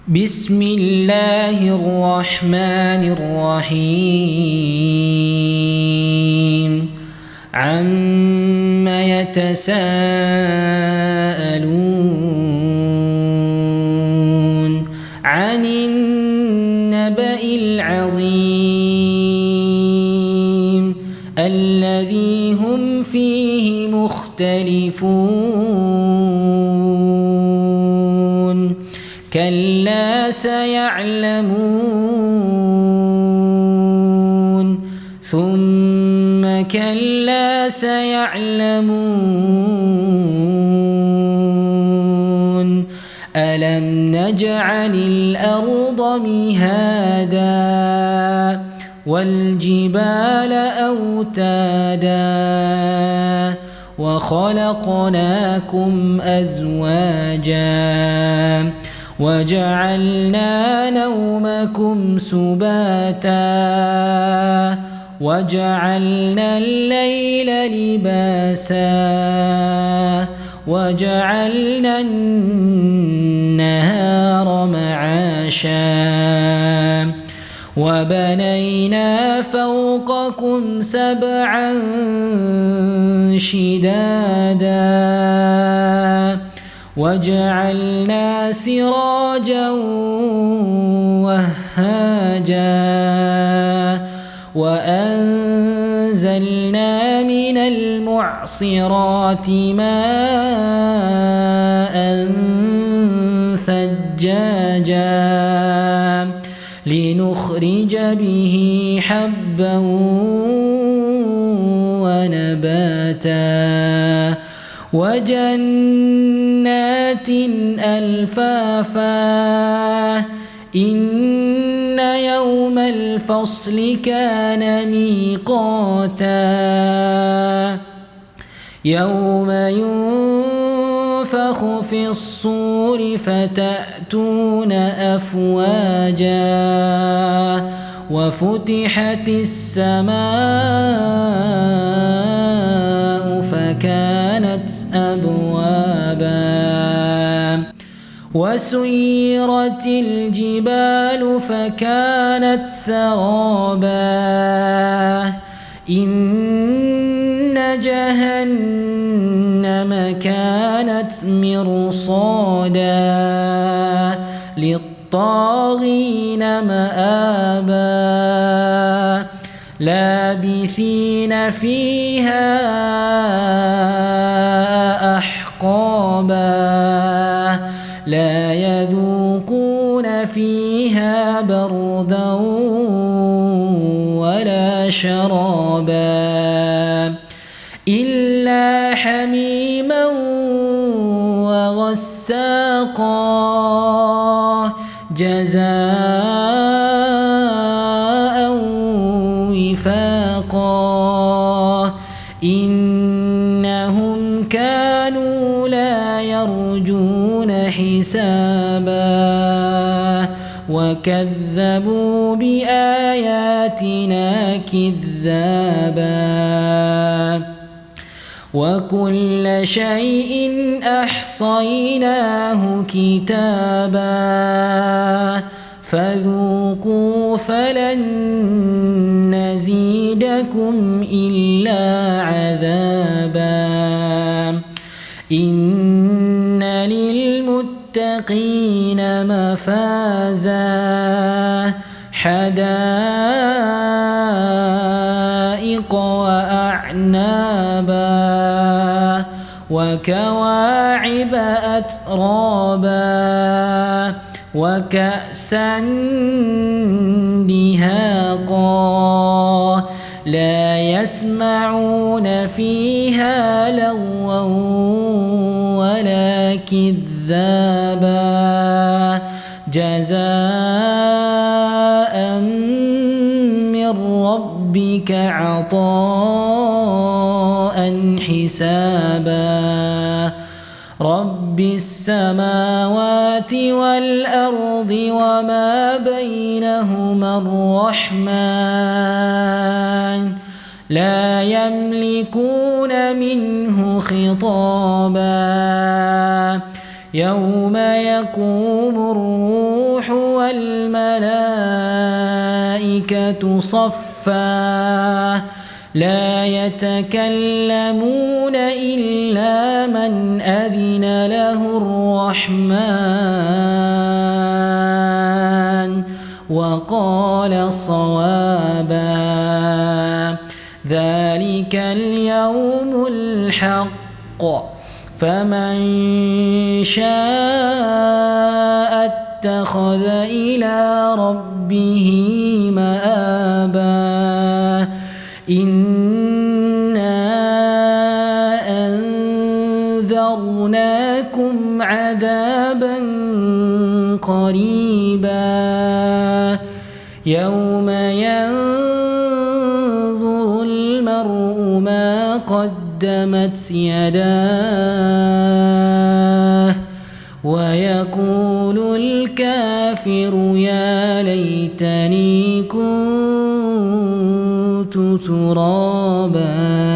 بسم الله الرحمن الرحيم عم يتساءلون عن النبأ العظيم الذي هم فيه مختلفون كلا سيعلمون ثم كلا سيعلمون ألم نجعل الأرض مهادا والجبال أوتادا وخلقناكم أزواجا وجعلنا نومكم سباتا وجعلنا الليل لباسا وجعلنا النهار معاشا وبنينا فوقكم سبعا شدادا وجعلنا سراجا وهاجا وأنزلنا من المعصرات ماء ثجاجا لنخرج به حبا ونباتا وجنات ألفافا إن يوم الفصل كان ميقاتا يوم ينفخ في الصور فتأتون أفواجا وفتحت السماء فكانت أبوابا وسيرت الجبال فكانت سرابا إن جهنم كانت مرصادا للطاغين مآبا لابثين فيها أحقابا لا يذوقون فيها بردا ولا شرابا إلا حميما وغساقا جزاء وفاقا إنهم كانوا لا يرجون حسابا وكذبوا بآياتنا كذابا وكل شيء أحصيناه كتابا فذوقوا فلن نزيدكم إلا عذابا إن للمتقين مفازا حدائق وأعنابا وكواعب أترابا وكأسا دهاقا لا يسمعون فيها لغوا ولا كذابا جزاء من ربك عطاء حسابا رب السماوات والأرض وما بينهما الرحمن لا يملكون منه خطابا يوم يقوم الروح والملائكة صفا لا يتكلمون إلا من أذن له الرحمن وقال صوابا ذلك اليوم الحق فمن شاء اتخذ إلى ربه مآبا إنا أنذرناكم عذابا قريبا يوم ينظر المرء ما قدمت يداه ويقول الكافر يا ليتني كنت ترابا.